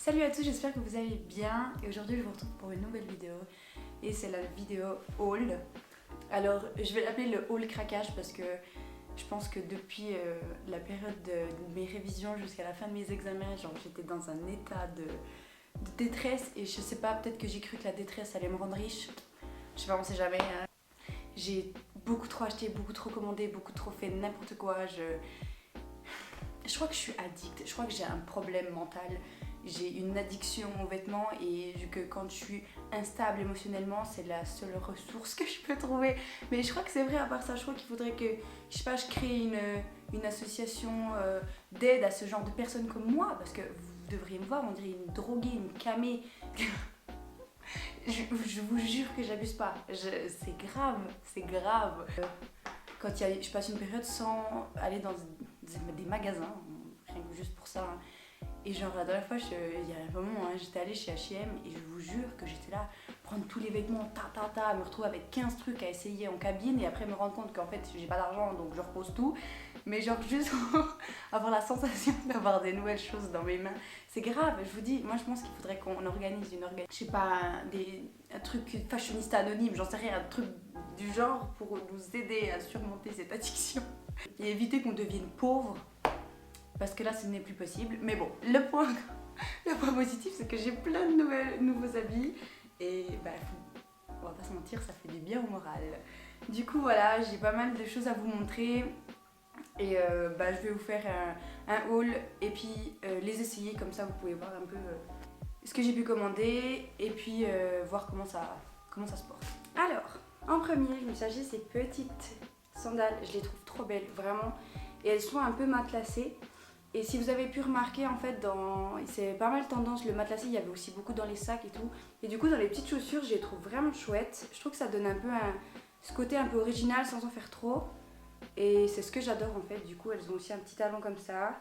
Salut à tous, j'espère que vous allez bien et aujourd'hui je vous retrouve pour une nouvelle vidéo et c'est la vidéo haul. Alors je vais l'appeler le haul craquage parce que je pense que depuis la période de mes révisions jusqu'à la fin de mes examens, genre j'étais dans un état de détresse et je sais pas, peut-être que j'ai cru que la détresse allait me rendre riche. Je sais pas, on sait jamais. Hein. J'ai beaucoup trop acheté, beaucoup trop commandé, beaucoup trop fait n'importe quoi. Je crois que je suis addict, je crois que j'ai un problème mental. J'ai une addiction aux vêtements et vu que quand je suis instable émotionnellement, c'est la seule ressource que je peux trouver. Mais je crois que c'est vrai, à part ça, je crois qu'il faudrait que, je sais pas, je crée une association d'aide à ce genre de personnes comme moi. Parce que vous devriez me voir, on dirait une droguée, une camée. Je vous jure que j'abuse pas. C'est grave, c'est grave. Quand je passe une période sans aller dans des magasins, rien que juste pour ça. Hein. Et genre la dernière fois, il y a un moment, hein, j'étais allée chez H&M et je vous jure que j'étais là, prendre tous les vêtements, me retrouver avec 15 trucs à essayer en cabine et après me rendre compte qu'en fait j'ai pas d'argent donc je repose tout. Mais genre juste pour avoir la sensation d'avoir des nouvelles choses dans mes mains. C'est grave, je vous dis, moi je pense qu'il faudrait qu'on organise je sais pas, un truc fashionista anonyme, j'en sais rien, un truc du genre pour nous aider à surmonter cette addiction. Et éviter qu'on devienne pauvre. Parce que là, ce n'est plus possible. Mais bon, le point positif, c'est que j'ai plein de nouveaux habits. Et bah, on va pas se mentir, ça fait du bien au moral. Du coup, voilà, j'ai pas mal de choses à vous montrer. Et bah, je vais vous faire un haul et puis les essayer. Comme ça, vous pouvez voir un peu ce que j'ai pu commander. Et puis voir comment ça se porte. Alors, en premier, je me suis acheté ces petites sandales. Je les trouve trop belles, vraiment. Et elles sont un peu matelassées. Et si vous avez pu remarquer, en fait, c'est pas mal tendance, le matelassé, il y avait aussi beaucoup dans les sacs et tout. Et du coup, dans les petites chaussures, je les trouve vraiment chouettes. Je trouve que ça donne un peu ce côté un peu original sans en faire trop. Et c'est ce que j'adore, en fait. Du coup, elles ont aussi un petit talon comme ça.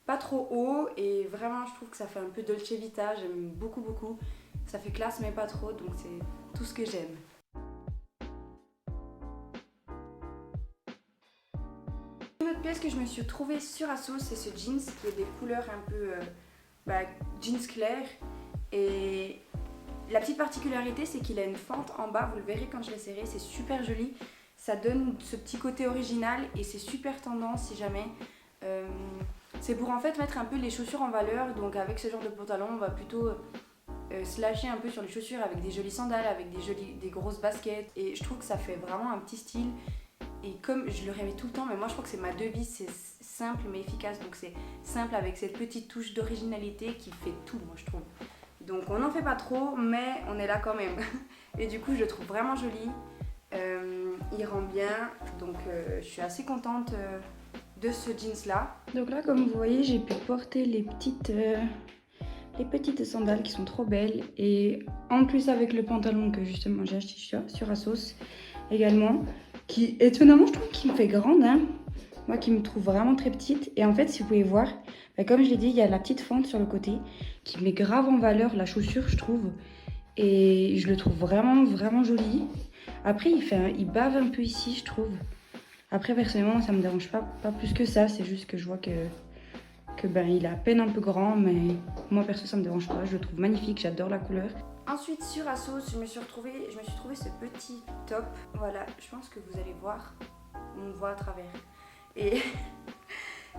Pas trop haut. Et vraiment, je trouve que ça fait un peu Dolce Vita. J'aime beaucoup, beaucoup. Ça fait classe, mais pas trop. Donc, c'est tout ce que j'aime. Une autre pièce que je me suis trouvée sur Asos, c'est ce jeans qui est des couleurs un peu jeans clair. Et la petite particularité, c'est qu'il a une fente en bas, vous le verrez quand je l'ai serré, c'est super joli. Ça donne ce petit côté original et c'est super tendance si jamais. C'est pour en fait mettre un peu les chaussures en valeur. Donc avec ce genre de pantalon, on va plutôt se lâcher un peu sur les chaussures avec des jolies sandales, avec des grosses baskets. Et je trouve que ça fait vraiment un petit style. Et comme je le répète tout le temps, mais moi je crois que c'est ma devise, c'est simple mais efficace. Donc c'est simple avec cette petite touche d'originalité qui fait tout, moi je trouve. Donc on n'en fait pas trop, mais on est là quand même. Et du coup je le trouve vraiment joli. Il rend bien, donc je suis assez contente de ce jeans là. Donc là comme vous voyez, j'ai pu porter les petites sandales qui sont trop belles. Et en plus avec le pantalon que justement j'ai acheté sur Asos également. Qui étonnamment je trouve qu'il me fait grande, hein. Moi qui me trouve vraiment très petite. Et en fait si vous pouvez voir, bah, comme je l'ai dit, il y a la petite fente sur le côté qui met grave en valeur la chaussure je trouve. Et je le trouve vraiment vraiment joli. Après il bave un peu ici je trouve. Après personnellement ça me dérange pas plus que ça, c'est juste que je vois que ben, il est à peine un peu grand, mais moi perso ça me dérange pas, je le trouve magnifique, j'adore la couleur. Ensuite sur Asos, je me suis trouvé ce petit top. Voilà, je pense que vous allez voir, on voit à travers. Et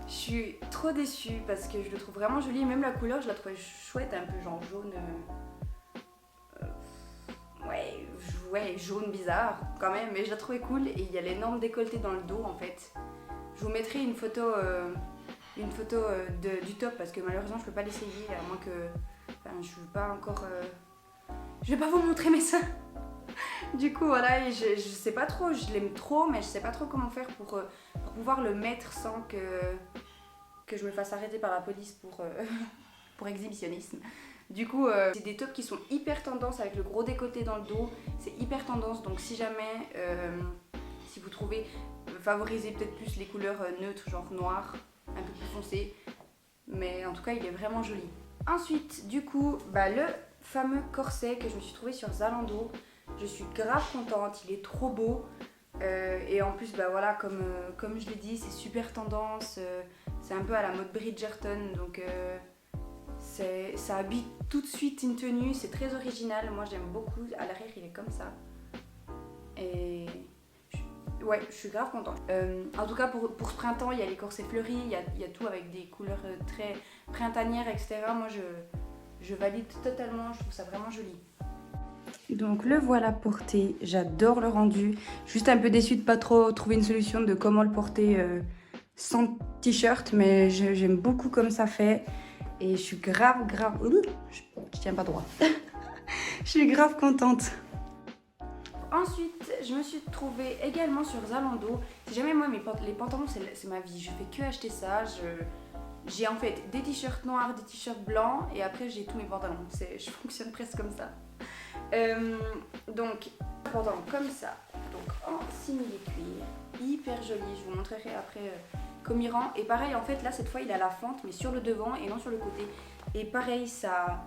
je suis trop déçue parce que je le trouve vraiment joli. Même la couleur, je la trouvais chouette, un peu genre jaune. Ouais, jaune bizarre quand même, mais je la trouvais cool. Et il y a l'énorme décolleté dans le dos en fait. Je vous mettrai une photo du top parce que malheureusement je peux pas l'essayer à moins que. Enfin, je veux pas encore. Je vais pas vous montrer mes seins. Du coup voilà, et je sais pas trop, je l'aime trop, mais je sais pas trop comment faire pour pouvoir le mettre sans que je me fasse arrêter par la police pour exhibitionnisme. Du coup, c'est des tops qui sont hyper tendance avec le gros décolleté dans le dos. C'est hyper tendance, donc si jamais, si vous trouvez, favorisez peut-être plus les couleurs neutres, genre noir, un peu plus foncé. Mais en tout cas, il est vraiment joli. Ensuite, du coup, bah, le fameux corset que je me suis trouvé sur Zalando. Je suis grave contente, il est trop beau. Et en plus, bah voilà, comme je l'ai dit, c'est super tendance. C'est un peu à la mode Bridgerton, donc Ça habille tout de suite une tenue, c'est très original. Moi j'aime beaucoup. À l'arrière il est comme ça. Et ouais, je suis grave contente. En tout cas pour ce printemps, il y a les corsets fleuris, il y a tout avec des couleurs très printanières, etc. Moi je valide totalement, je trouve ça vraiment joli. Donc le voilà porté, j'adore le rendu. Juste un peu déçue de pas trop trouver une solution de comment le porter sans t-shirt, mais j'aime beaucoup comme ça fait. Et je suis grave, je tiens pas droit. Je suis grave contente. Ensuite, je me suis trouvée également sur Zalando. Si jamais moi, les pantalons, c'est ma vie. Je fais que acheter ça. J'ai en fait des t-shirts noirs, des t-shirts blancs et après j'ai tous mes pantalons. Je fonctionne presque comme ça. Donc, un pantalon comme ça. Donc en simili-cuir. Hyper joli. Je vous montrerai après comme il rend. Et pareil, en fait, là, cette fois, il a la fente, mais sur le devant et non sur le côté. Et pareil, ça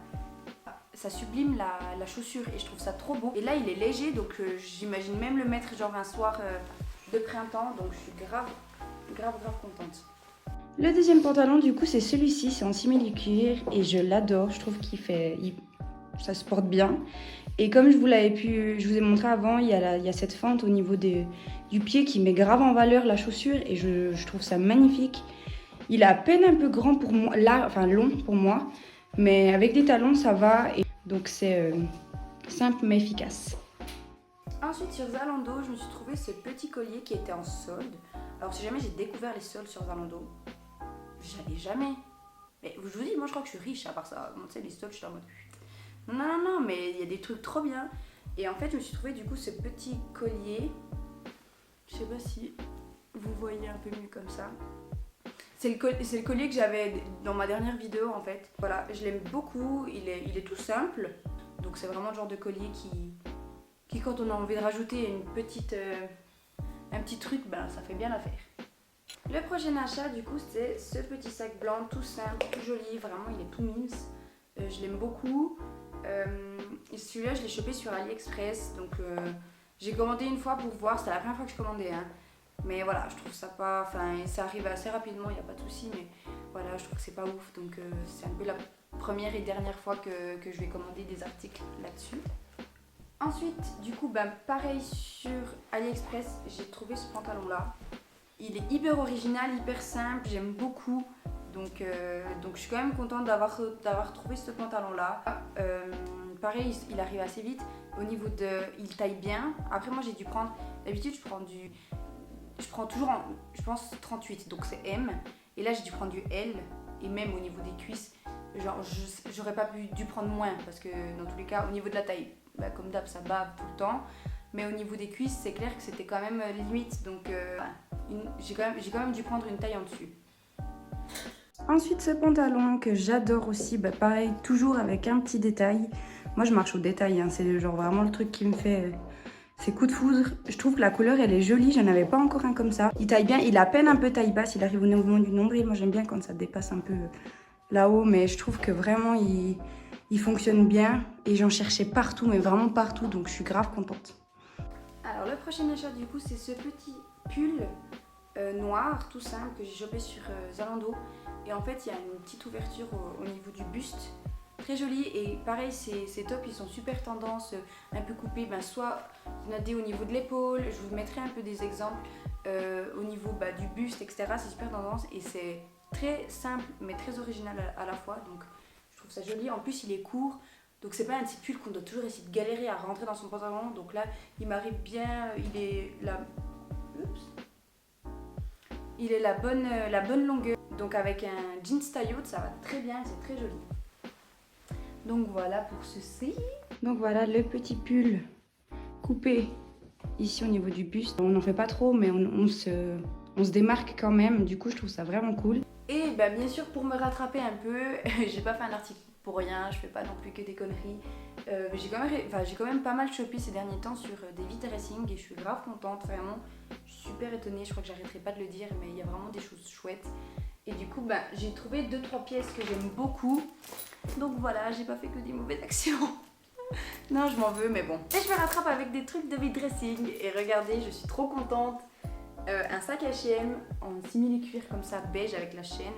sublime la chaussure et je trouve ça trop beau. Et là il est léger donc j'imagine même le mettre genre un soir de printemps, donc je suis grave contente. Le deuxième pantalon du coup c'est celui-ci, c'est en simili-cuir et je l'adore, je trouve ça se porte bien. Et comme je vous ai montré avant, il y a cette fente au niveau du pied qui met grave en valeur la chaussure et je trouve ça magnifique. Il est à peine un peu grand pour moi, long pour moi. Mais avec des talons, ça va. Et donc, c'est simple mais efficace. Ensuite, sur Zalando, je me suis trouvé ce petit collier qui était en solde. Alors, si jamais j'ai découvert les soldes sur Zalando, j'allais jamais. Mais je vous dis, moi, je crois que je suis riche à part ça. Bon, tu sais, les soldes, je suis en mode... Non, mais il y a des trucs trop bien. Et en fait, je me suis trouvé du coup ce petit collier. Je sais pas si vous voyez un peu mieux comme ça. C'est le collier que j'avais dans ma dernière vidéo en fait. Voilà, je l'aime beaucoup, il est tout simple. Donc c'est vraiment le genre de collier qui quand on a envie de rajouter un petit truc, ben ça fait bien l'affaire. Le prochain achat du coup c'est ce petit sac blanc tout simple, tout joli, vraiment il est tout mince. Je l'aime beaucoup. Et celui-là je l'ai chopé sur AliExpress. Donc j'ai commandé une fois pour voir, c'était la première fois que je commandais hein. Mais voilà, je trouve ça pas... Enfin, ça arrive assez rapidement, il n'y a pas de souci, mais voilà, je trouve que c'est pas ouf. Donc c'est un peu la première et dernière fois que je vais commander des articles là-dessus. Ensuite, du coup, pareil sur AliExpress, j'ai trouvé ce pantalon-là. Il est hyper original, hyper simple, j'aime beaucoup. Donc je suis quand même contente d'avoir trouvé ce pantalon-là. Pareil, il arrive assez vite. Au niveau il taille bien. Après, moi, j'ai dû prendre... D'habitude, je prends toujours, je pense, 38, donc c'est M. Et là, j'ai dû prendre du L. Et même au niveau des cuisses, genre, j'aurais pas dû prendre moins. Parce que dans tous les cas, au niveau de la taille, comme d'hab, ça bave tout le temps. Mais au niveau des cuisses, c'est clair que c'était quand même limite. Donc, j'ai quand même dû prendre une taille en dessus. Ensuite, ce pantalon que j'adore aussi, pareil, toujours avec un petit détail. Moi, je marche au détail, hein, c'est genre vraiment le truc qui me fait... C'est coup de foudre. Je trouve que la couleur elle est jolie, j'en avais pas encore un comme ça. Il taille bien, il a à peine un peu taille basse, il arrive au niveau du nombril. Moi j'aime bien quand ça dépasse un peu là-haut, mais je trouve que vraiment il fonctionne bien. Et j'en cherchais partout, mais vraiment partout, donc je suis grave contente. Alors le prochain achat du coup c'est ce petit pull noir tout simple que j'ai chopé sur Zalando. Et en fait il y a une petite ouverture au niveau du buste. Très joli et pareil ces tops ils sont super tendance, un peu coupés, soit il y en a des au niveau de l'épaule, je vous mettrai un peu des exemples au niveau du buste etc, c'est super tendance et c'est très simple mais très original à la fois donc je trouve ça joli, en plus il est court donc c'est pas un petit pull qu'on doit toujours essayer de galérer à rentrer dans son pantalon donc là il m'arrive bien, il est la bonne longueur donc avec un jeans taille haute ça va très bien, c'est très joli. Donc voilà pour ceci. Donc voilà le petit pull coupé ici au niveau du buste. On n'en fait pas trop mais on se démarque quand même. Du coup je trouve ça vraiment cool. Et bien sûr pour me rattraper un peu, j'ai pas fait un article pour rien, je fais pas non plus que des conneries. J'ai quand même pas mal chopé ces derniers temps sur des Vita Racing et je suis grave contente, vraiment. Je suis super étonnée, je crois que j'arrêterai pas de le dire mais il y a vraiment des choses chouettes. Et du coup j'ai trouvé 2-3 pièces que j'aime beaucoup. Donc voilà, j'ai pas fait que des mauvaises actions. Non, je m'en veux, mais bon. Et je me rattrape avec des trucs de vide dressing. Et regardez, je suis trop contente. Un sac H&M en simili-cuir comme ça, beige avec la chaîne.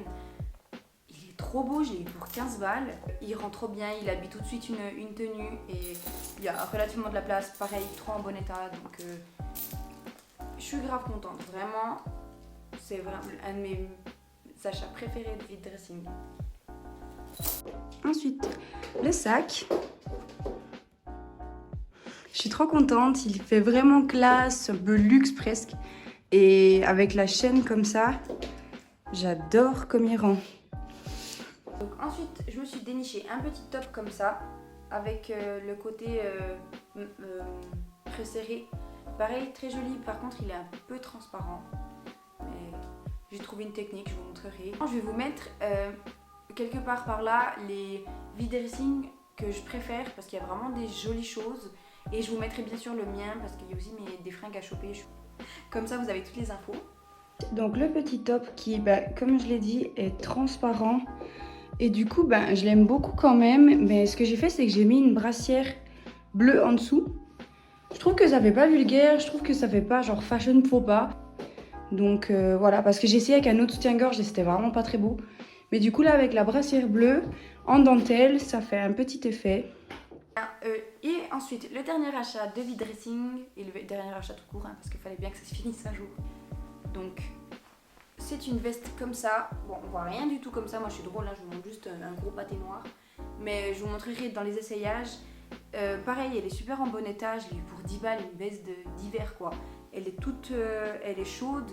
Il est trop beau, je l'ai eu pour 15 balles. Il rend trop bien, il habille tout de suite une tenue et il y a relativement de la place. Pareil, trop en bon état, donc je suis grave contente. Vraiment, c'est vraiment un de mes achats préférés de vide dressing. Ensuite, le sac. Je suis trop contente, il fait vraiment classe, un peu luxe presque. Et avec la chaîne comme ça, j'adore comme il rend. Donc ensuite, je me suis déniché un petit top comme ça, avec le côté resserré. Pareil, très joli, par contre il est un peu transparent. Mais j'ai trouvé une technique, je vous montrerai. Je vais vous mettre quelque part par là les vide dressing que je préfère parce qu'il y a vraiment des jolies choses. Et je vous mettrai bien sûr le mien parce qu'il y a aussi des fringues à choper. Comme ça, vous avez toutes les infos. Donc le petit top qui, comme je l'ai dit, est transparent. Et du coup, je l'aime beaucoup quand même. Mais ce que j'ai fait, c'est que j'ai mis une brassière bleue en dessous. Je trouve que ça fait pas vulgaire. Je trouve que ça fait pas genre fashion faux pas. Donc voilà, parce que j'ai essayé avec un autre soutien-gorge et c'était vraiment pas très beau. Mais du coup, là, avec la brassière bleue en dentelle, ça fait un petit effet. Et ensuite, le dernier achat de vide dressing, et le dernier achat tout court, parce qu'il fallait bien que ça se finisse un jour. Donc, c'est une veste comme ça. Bon, on voit rien du tout comme ça, moi je suis drôle, là, je vous montre juste un gros pâté noir. Mais je vous montrerai dans les essayages. Pareil, elle est super en bon état, je l'ai eu pour 10 balles, une veste d'hiver quoi. Elle est toute, elle est chaude.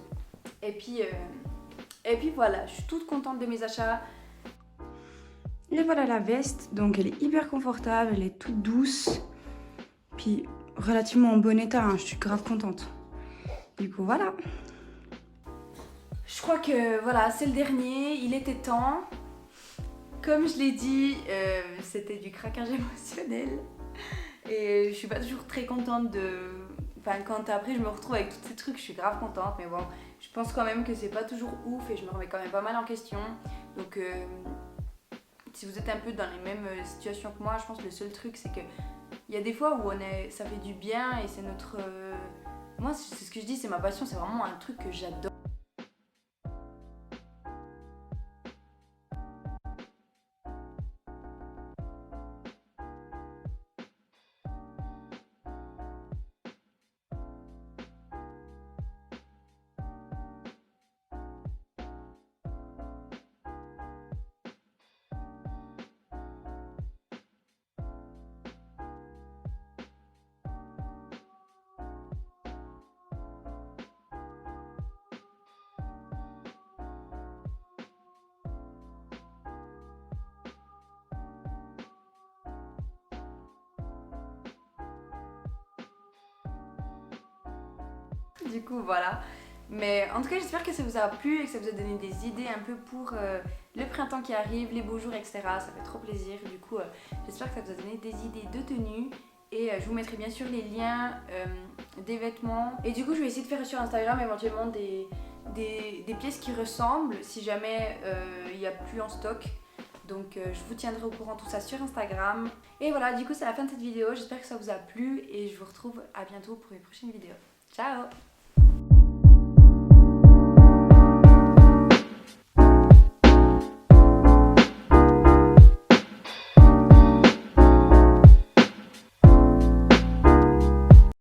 Et puis voilà, je suis toute contente de mes achats. Et voilà la veste, donc elle est hyper confortable, elle est toute douce, puis relativement en bon état, je suis grave contente. Du coup voilà. Je crois que voilà, c'est le dernier, il était temps. Comme je l'ai dit, c'était du craquage émotionnel. Et je suis pas toujours très contente de... Enfin, quand après je me retrouve avec tous ces trucs, je suis grave contente, mais bon, je pense quand même que c'est pas toujours ouf et je me remets quand même pas mal en question. Donc... si vous êtes un peu dans les mêmes situations que moi, je pense que le seul truc c'est que il y a des fois où ça fait du bien et c'est notre... Moi c'est ce que je dis, c'est ma passion, c'est vraiment un truc que j'adore. Du coup voilà. Mais en tout cas j'espère que ça vous a plu et que ça vous a donné des idées un peu pour le printemps qui arrive, les beaux jours, etc. Ça fait trop plaisir. Du coup j'espère que ça vous a donné des idées de tenues. Et je vous mettrai bien sûr les liens des vêtements. Et du coup je vais essayer de faire sur Instagram éventuellement des pièces qui ressemblent si jamais il n'y a plus en stock. Donc je vous tiendrai au courant tout ça sur Instagram. Et voilà, du coup c'est la fin de cette vidéo. J'espère que ça vous a plu et je vous retrouve à bientôt pour une prochaine vidéo. Ciao!